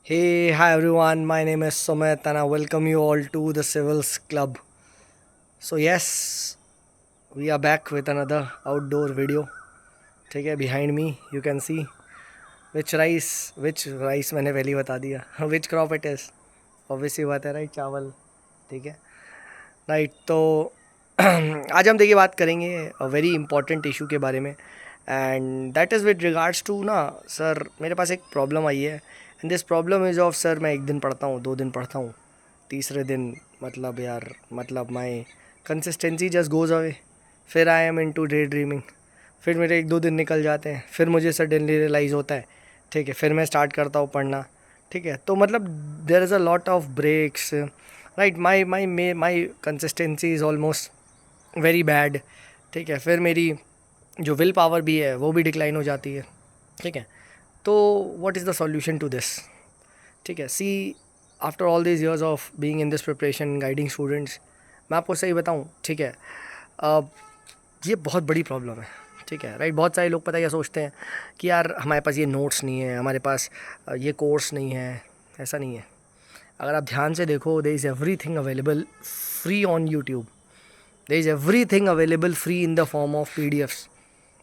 Hey, hi everyone. My name is Sumit and I welcome you all to the Civils Club. So yes, we are back with another outdoor video. ठीक है, behind me you can see which rice मैंने पहले ही बता दिया which crop it is. Obviously बात है right चावल. ठीक है राइट तो आज हम देखिए बात करेंगे अ वेरी इंपॉर्टेंट इशू के बारे में and that is with regards to ना सर मेरे पास एक प्रॉब्लम आई है and this problem is of sir मैं एक दिन पढ़ता हूँ 2 दिन पढ़ता हूँ तीसरे दिन मतलब यार मतलब my consistency just goes away फिर I am into daydreaming फिर मेरे 1-2 दिन निकल जाते हैं फिर मुझे सडनली रियलाइज़ होता है ठीक है फिर मैं स्टार्ट करता हूँ पढ़ना ठीक है तो मतलब there is a lot of breaks right my consistency is almost very bad ठीक है फिर मेरी जो विल पावर भी है वो भी डिक्लाइन हो जाती है ठीक है तो what is the solution to this ठीक है see after all this years of being in this preparation guiding students मैं आपको सही बताऊँ ठीक है ये बहुत बड़ी प्रॉब्लम है ठीक है राइट बहुत सारे लोग पता है क्या सोचते हैं कि यार हमारे पास ये नोट्स नहीं है हमारे पास ये कोर्स नहीं है ऐसा नहीं है अगर आप ध्यान से देखो there is everything available free on YouTube there is everything available free in the form of PDFs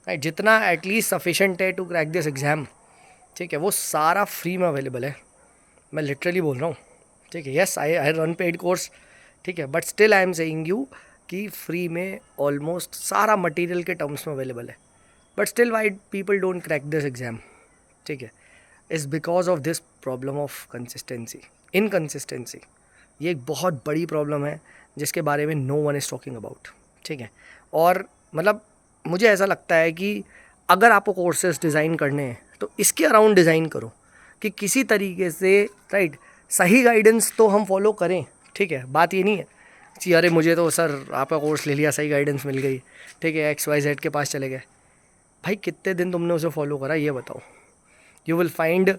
right जितना एटलीस्ट सफिशेंट है टू क्रैक दिस एग्ज़ाम ठीक है वो सारा फ्री में अवेलेबल है मैं लिटरली बोल रहा हूँ ठीक है yes I run paid course ठीक है but still I am saying you कि फ्री में ऑलमोस्ट सारा मटेरियल के टर्म्स में अवेलेबल है but still why people don't crack this exam ठीक है is because of this problem of consistency inconsistency ये एक बहुत बड़ी प्रॉब्लम है जिसके बारे में no one is talking about ठीक है और मतलब मुझे ऐसा लगता है कि अगर आपको कोर्सेज डिज़ाइन करने हैं तो इसके अराउंड डिज़ाइन करो कि किसी तरीके से राइट सही गाइडेंस तो हम फॉलो करें ठीक है बात ये नहीं है कि अरे मुझे तो सर आपका कोर्स ले लिया सही गाइडेंस मिल गई ठीक है XYZ के पास चले गए भाई कितने दिन तुमने उसे फॉलो करा ये बताओ you will find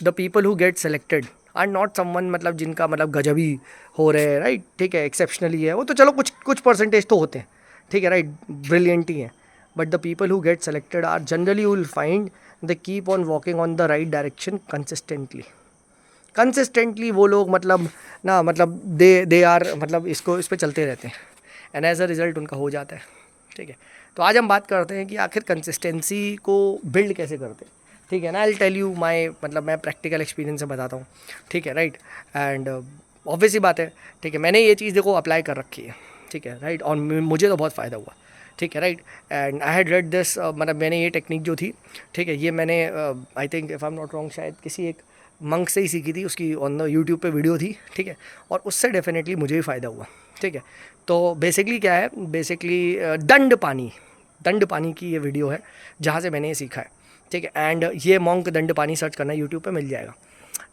the people who get selected are not someone मतलब जिनका मतलब गजबी हो रहे हैं राइट ठीक है एक्सेप्शनली है वो तो चलो कुछ कुछ परसेंटेज तो होते हैं ठीक है राइट ब्रिलियंट ही हैं but the people who get selected are generally you will find they keep on walking on the right direction consistently वो लोग मतलब ना मतलब दे आर मतलब इसको इस पर चलते रहते हैं एंड एज अ रिज़ल्ट उनका हो जाता है ठीक है तो आज हम बात करते हैं कि आखिर कंसिस्टेंसी को बिल्ड कैसे करते हैं ठीक है ना आई टेल यू माई मतलब मैं प्रैक्टिकल एक्सपीरियंस से बताता हूँ ठीक है राइट एंड ऑब्वियस ही बात है ठीक है मैंने ये चीज़ देखो अप्लाई कर रखी है ठीक है राइट और मुझे तो बहुत फ़ायदा हुआ ठीक है right and I had read this मतलब मैंने ये टेक्निक जो थी ठीक है ये मैंने I think if I am not wrong शायद किसी एक मंक से ही सीखी थी उसकी ऑन द यूट्यूब पे वीडियो थी ठीक है और उससे डेफिनेटली मुझे भी फ़ायदा हुआ ठीक है तो बेसिकली क्या है बेसिकली दंड पानी की ये वीडियो है जहाँ से मैंने ये सीखा है ठीक है एंड ये मंक दंड पानी सर्च करना यूट्यूब पे मिल जाएगा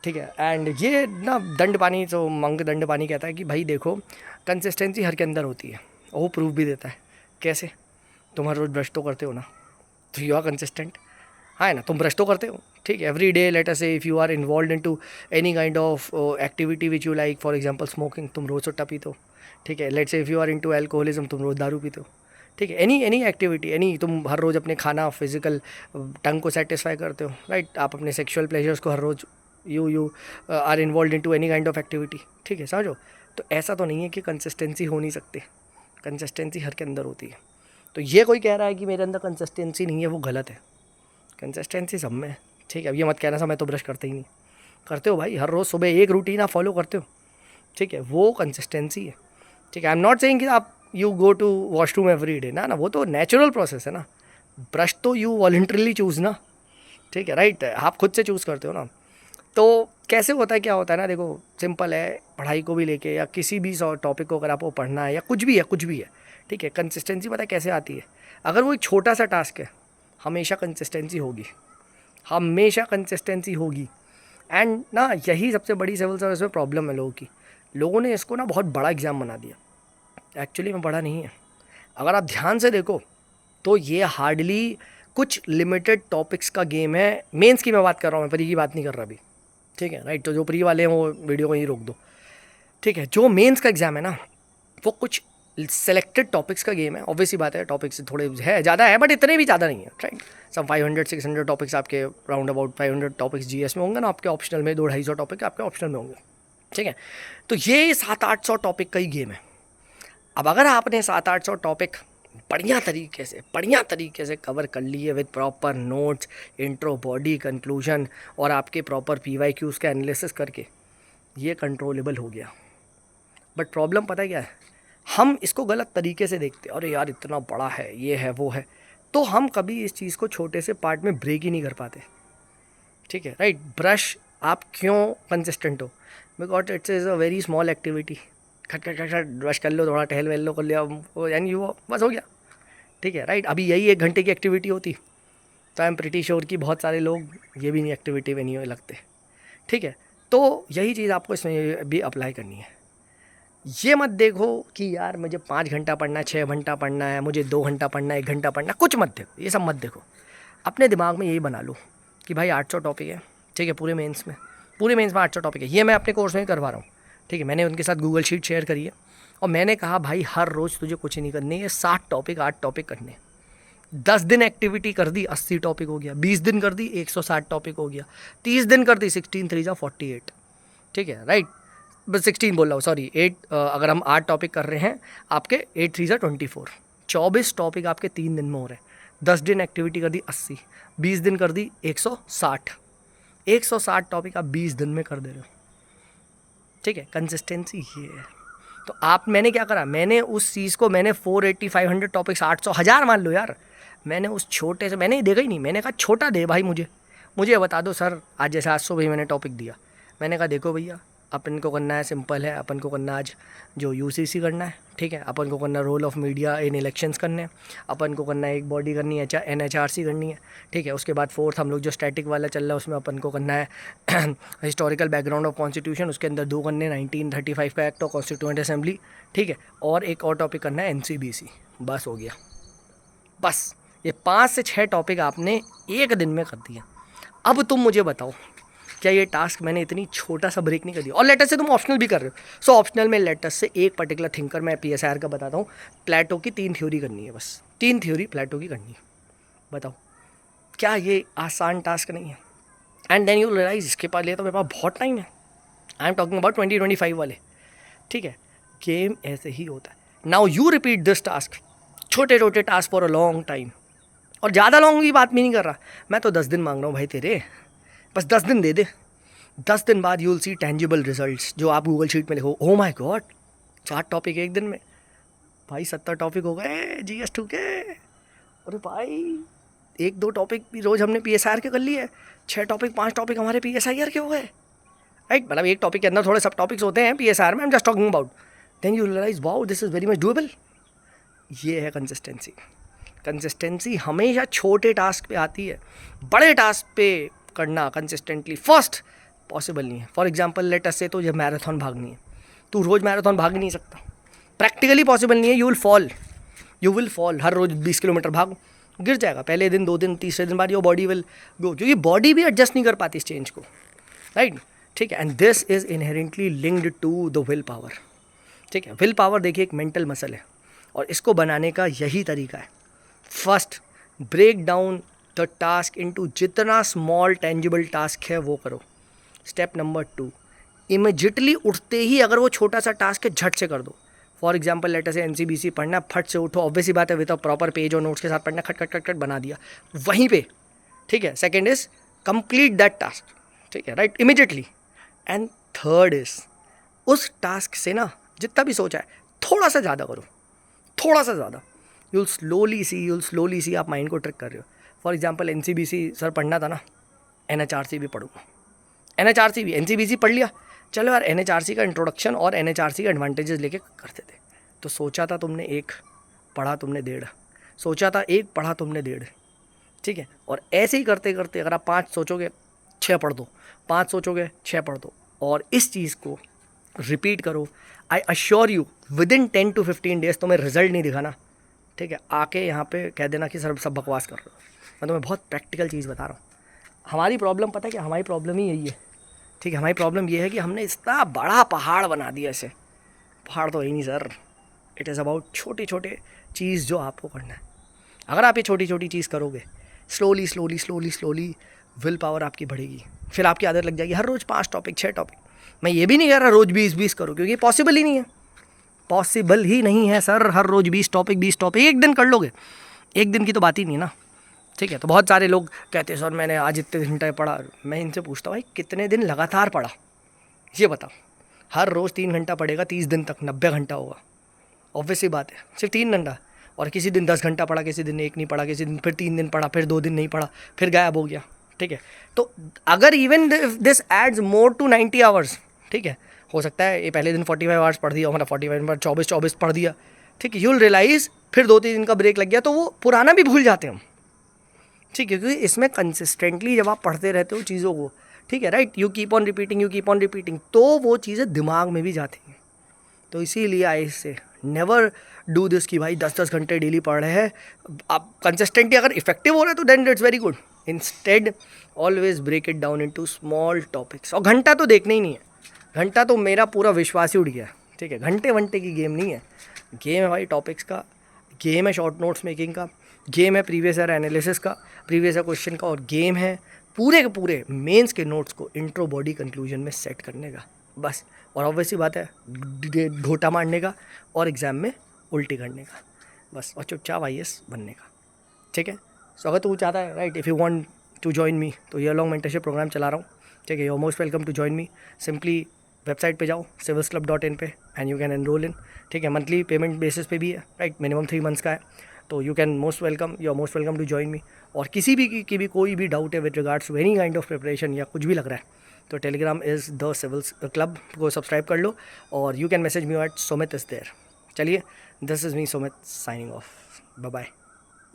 ठीक है एंड ये ना दंड पानी तो मंक दंड पानी कहता है कि भाई देखो कंसिस्टेंसी हर के अंदर होती है और वो प्रूफ भी देता है कैसे तुम हर रोज़ ब्रश तो करते हो ना तो यू आर कंसिस्टेंट हाँ है ना तुम ब्रश तो करते हो ठीक है every day let us say if you are involve in to any kind of activity which you like for example smoking तुम रोज़ सुट्टा पीते हो ठीक है let say if you are into alcoholism तुम रोज़ दारू पीते हो ठीक है एनी एक्टिविटी एनी तुम हर रोज़ अपने खाना फिजिकल टंग को सेटिस्फाई करते हो राइट आप अपने सेक्सुअल प्लेजर्स को हर रोज़ you are involve in to any kind of activity ठीक है समझो तो ऐसा तो नहीं है कि कंसिस्टेंसी हो नहीं सकती कंसिस्टेंसी हर के अंदर होती है तो ये कोई कह रहा है कि मेरे अंदर कंसिस्टेंसी नहीं है वो गलत है कंसिस्टेंसी सब में है ठीक है अब ये मत कहना सा मैं तो ब्रश करता ही नहीं करते हो भाई हर रोज़ सुबह एक रूटीन आप फॉलो करते हो ठीक है वो कंसिस्टेंसी है ठीक है आई एम नॉट सेइंग कि आप you go to washroom every day ना वो तो नेचुरल प्रोसेस है ना ब्रश तो यू वॉल्ट्रली चूज़ ना ठीक है राइट आप खुद से चूज़ करते हो ना तो कैसे होता है क्या होता है ना देखो सिंपल है पढ़ाई को भी लेके या किसी भी टॉपिक को अगर आपको पढ़ना है या कुछ भी है ठीक है कंसिस्टेंसी पता है कैसे आती है अगर वो एक छोटा सा टास्क है हमेशा कंसिस्टेंसी होगी एंड ना यही सबसे बड़ी सिविल सर्विस में प्रॉब्लम है लोगों की लोगों ने इसको ना बहुत बड़ा एग्ज़ाम बना दिया एक्चुअली में बड़ा नहीं है अगर आप ध्यान से देखो तो ये हार्डली कुछ लिमिटेड टॉपिक्स का गेम है मेंस की मैं बात कर रहा हूँ मैं प्री की बात नहीं कर रहा अभी ठीक है राइट तो जो प्री वाले हैं वो वीडियो को ही रोक दो ठीक है जो मेंस का एग्ज़ाम है ना वो कुछ सेलेक्टेड टॉपिक्स का गेम है, ऑब्वियसली बात है, टॉपिक्स थोड़े है ज़्यादा है बट इतने भी ज़्यादा नहीं है, राइट। सम 500-600 टॉपिक्स आपके राउंड अबाउट 500 टॉपिक्स जीएस में होंगे ना आपके ऑप्शनल में, 200-250 टॉपिक आपके ऑप्शनल में होंगे, ठीक है। तो ये 700-800 टॉपिक का ही गेम है। अब अगर आपने 700-800 टॉपिक बढ़िया तरीके से कवर कर लिए with proper notes, intro, body, conclusion और आपके प्रॉपर PYQs का एनालिसिस करके, ये कंट्रोलेबल हो गया। बट प्रॉब्लम पता है क्या है, हम इसको गलत तरीके से देखते हैं, अरे यार इतना बड़ा है, ये है वो है, तो हम कभी इस चीज़ को छोटे से पार्ट में ब्रेक ही नहीं कर पाते, ठीक है, राइट। ब्रश आप क्यों कंसिस्टेंट हो, because it's is a very small activity, खट खट खट खट ब्रश कर लो, थोड़ा टहल वहल लो, कर लिया, यानी वो बस हो गया, ठीक है, राइट। अभी यही 1 घंटे की एक्टिविटी होती तो आई एम प्रिटी श्योर कि बहुत सारे लोग ये भी नहीं एक्टिविटी में नहीं लगते, ठीक है। तो यही चीज़ आपको इसमें भी अप्लाई करनी है। ये मत देखो कि यार मुझे 5 घंटा पढ़ना है, 6 घंटा पढ़ना है, मुझे 2 घंटा पढ़ना है, 1 घंटा पढ़ना है, कुछ मत देखो, ये सब मत देखो। अपने दिमाग में यही बना लो कि भाई 800 टॉपिक है, ठीक है, पूरे मेंस में 800 टॉपिक है। ये मैं अपने कोर्स में करवा रहा हूँ, ठीक है। मैंने उनके साथ गूगल शीट शेयर करी है और मैंने कहा भाई हर रोज़ तुझे कुछ नहीं करनी है, 60 टॉपिक 8 टॉपिक करने। 10 दिन एक्टिविटी कर दी 80 टॉपिक हो गया, 20 दिन कर दी 160 टॉपिक हो गया, 30 दिन कर दी 16 3 48, ठीक है, राइट। बस 16 बोल रहा हूँ, सॉरी 8, अगर हम 8 टॉपिक कर रहे हैं आपके 8 3 24, 24 टॉपिक आपके 3 दिन में हो रहे हैं। 10 दिन एक्टिविटी कर दी 80, 20 दिन कर दी 160 टॉपिक आप 20 दिन में कर दे रहे हो, ठीक है। कंसिस्टेंसी ये है। तो मैंने क्या करा, मैंने उस चीज़ को मैंने 480 500 टॉपिक्स 800 1000 मान लो यार, मैंने उस छोटे से, मैंने देखा ही नहीं, मैंने कहा छोटा दे भाई, मुझे बता दो सर, आज जैसे 800 भाई मैंने टॉपिक दिया, मैंने कहा देखो भैया अपन को करना है, सिंपल है, अपन को करना आज जो UCC करना है, ठीक है, अपन को करना role of media in elections करने हैं, अपन को करना है एक बॉडी करनी है NHRC करनी है, ठीक है। उसके बाद 4th हम लोग जो स्टैटिक वाला चल रहा है उसमें अपन को करना है हिस्टोरिकल बैकग्राउंड ऑफ कॉन्स्टिट्यूशन, उसके अंदर 2 करने 1935 का एक्ट ऑफ कॉन्स्टिट्यूएंट असेंबली, ठीक है, और एक और टॉपिक करना है NCBC, बस हो गया। बस ये 5 से 6 टॉपिक आपने एक दिन में कर दिया। अब तुम मुझे बताओ क्या ये टास्क मैंने इतनी छोटा सा ब्रेक नहीं कर दिया, और लेटर से तुम ऑप्शनल भी कर रहे हो। सो ऑप्शनल में लेटर से एक पर्टिकुलर थिंकर, मैं PSR का बताता हूँ, प्लेटो की 3 थ्योरी करनी है, बस 3 थ्योरी प्लेटो की करनी है। बताओ क्या ये आसान टास्क नहीं है? एंड देन यू रियलाइज इसके पास लिए तो मेरे पास बहुत टाइम है, आई एम टॉकिंग अबाउट 2025 वाले, ठीक है। गेम ऐसे ही होता है। Now you repeat this task, छोटे छोटे task for a long time, और ज़्यादा लॉन्ग की बात भी नहीं कर रहा मैं, तो 10 दिन मांग रहा हूँ भाई तेरे, बस 10 दिन दे दे। 10 दिन बाद you will see tangible results, जो आप गूगल शीट में लिखो, ओ माय गॉड 4 टॉपिक एक दिन में, भाई 70 टॉपिक हो गए GS2 के। अरे भाई 1-2 टॉपिक भी रोज़ हमने PSR के कर लिए, 6 टॉपिक 5 टॉपिक हमारे PSIR के हो गए, राइट। मतलब एक टॉपिक के अंदर थोड़े सब टॉपिक्स होते हैं PSR में, I am just talking about, then you realize wow this is very much doable. ये है कंसिस्टेंसी। कंसिस्टेंसी हमेशा छोटे टास्क पे आती है, बड़े टास्क पे करना कंसिस्टेंटली फर्स्ट पॉसिबल नहीं है। फॉर एग्जांपल लेट अस से, तो जब मैराथन भागनी है, तू रोज़ मैराथन भाग नहीं सकता, प्रैक्टिकली पॉसिबल नहीं है। यू विल फॉल, हर रोज़ 20 किलोमीटर भाग, गिर जाएगा, पहले दिन 2 दिन, तीसरे दिन बाद योर बॉडी विल गो, क्योंकि बॉडी भी एडजस्ट नहीं कर पाती इस चेंज को, राइट, ठीक है। And this is inherently linked to the will power, ठीक है। विल पावर देखिए एक मेंटल मसल है, और इसको बनाने का यही तरीका है। First break down the task into जितना स्मॉल टेंजिबल टास्क है वो करो। स्टेप नंबर 2, इमीजिएटली उठते ही अगर वो छोटा सा टास्क है झट से कर दो। फॉर एग्जाम्पल लेटर से NCBC पढ़ना, फट से उठो, ऑब्वियसली बात है, विद अ प्रॉपर पेज और नोट्स के साथ पढ़ना, खट खट खट खट बना दिया वहीं पे, ठीक है। Second is complete that task, ठीक है, right, immediately. And third is उस टास्क से ना जितना भी सोचा है थोड़ा सा ज़्यादा करो, थोड़ा सा ज़्यादा। यूल स्लोली सी आप माइंड को ट्रिक कर रहे हो। फॉर एग्जाम्पल NCBC सर पढ़ना था ना, NHRC भी पढ़ूँगा, NHRC भी, NCBC पढ़ लिया, चलो यार NHRC का इंट्रोडक्शन और NHRC का एडवांटेजेस लेके करते थे। तो सोचा था तुमने 1, पढ़ा तुमने 1.5, सोचा था 1, पढ़ा तुमने 1.5, ठीक है। और ऐसे ही करते करते अगर आप 5 सोचोगे 6 पढ़ दो, 5 सोचोगे 6 पढ़ दो, और इस चीज़ को रिपीट करो। I assure you within 10 to 15 days तुम्हें रिजल्ट नहीं दिखाना, ठीक है, आके यहाँ पे कह देना कि सर सब बकवास कर रहे हो। मैं तुम्हें बहुत प्रैक्टिकल चीज़ बता रहा हूँ। हमारी प्रॉब्लम पता है कि हमारी प्रॉब्लम ही यही है, ठीक है। हमारी प्रॉब्लम ये है कि हमने इतना बड़ा पहाड़ बना दिया, ऐसे पहाड़ तो है ही नहीं सर, इट इज़ अबाउट छोटे छोटे चीज़ जो आपको करना है. अगर आप ये छोटी छोटी चीज़ करोगे, slowly slowly slowly slowly will power आपकी बढ़ेगी. फिर आपकी आदत लग जाएगी हर रोज़ 5 टॉपिक 6 टॉपिक. मैं ये भी नहीं कह रहा रोज़ 20 करो, क्योंकि पॉसिबल ही नहीं है. पॉसिबल ही नहीं है सर, हर रोज़ 20 टॉपिक एक दिन कर लोगे, एक दिन की तो बात ही नहीं ना. ठीक है. तो बहुत सारे लोग कहते हैं सर मैंने आज इतने घंटे पढ़ा. मैं इनसे पूछता हूँ भाई कितने दिन लगातार पढ़ा, ये बताओ. हर रोज़ 3 घंटा पढ़ेगा 30 दिन तक 90 घंटा होगा. ऑब्वियस सी बात है, सिर्फ 3 घंटा. और किसी दिन 10 घंटा पढ़ा, किसी दिन 1 नहीं पढ़ा, किसी दिन फिर 3 दिन पढ़ा, फिर 2 दिन नहीं पढ़ा, फिर गायब हो गया. ठीक है. तो अगर even this adds more to 90 hours, ठीक है, हो सकता है ये पहले दिन 45 आवर्स पढ़ दिया, हमारा 45 पर 24 पढ़ दिया. ठीक है. यूल रियलाइज़ फिर 2-3 दिन का ब्रेक लग गया तो वो पुराना भी भूल जाते हैं हम. ठीक है. क्योंकि इसमें कंसिस्टेंटली जब आप पढ़ते रहते हो चीज़ों को, ठीक है, right, you keep on repeating, तो वो चीज़ें दिमाग में भी जाती हैं. तो इसीलिए आई से नेवर डू दिस कि भाई 10-10 घंटे डेली पढ़ रहे हैं. आप कंसिस्टेंटली अगर इफेक्टिव हो रहा है तो then it's very good. Instead always break it down into small topics. और घंटा तो देखना ही नहीं है. घंटा तो मेरा पूरा विश्वास ही उड़ गया. ठीक है. घंटे वंटे की गेम नहीं है. गेम है भाई टॉपिक्स का, गेम है शॉर्ट नोट्स मेकिंग का, गेम है प्रीवियस ईयर एनालिसिस का, प्रीवियस ईयर क्वेश्चन का, और गेम है पूरे के पूरे मेंस के नोट्स को इंट्रो बॉडी कंक्लूजन में सेट करने का, बस. और ऑब्वियसली बात है घोटा मारने का और एग्ज़ाम में उल्टी करने का, बस. और चुपचाप IAS बनने का. ठीक है. सो अगर तू चाहता है, right, if you want to join me, तो ईयर लॉन्ग मेंटरशिप प्रोग्राम चला रहा हूँ. ठीक है. You are most welcome to join me. Simply website पे जाओ civilsclub.in पे and you can enroll in. ठीक है. मंथली पेमेंट बेसिस पे भी है, राइट, मिनिमम 3 मंथ्स का है. तो you can you are most welcome to join me. और किसी भी की भी कोई भी डाउट है with regards to any kind of preparation या कुछ भी लग रहा है, तो Telegram is the civils club को सब्सक्राइब कर लो. और you can message me at Sumit is there. चलिए, this is me Sumit signing off. Bye bye.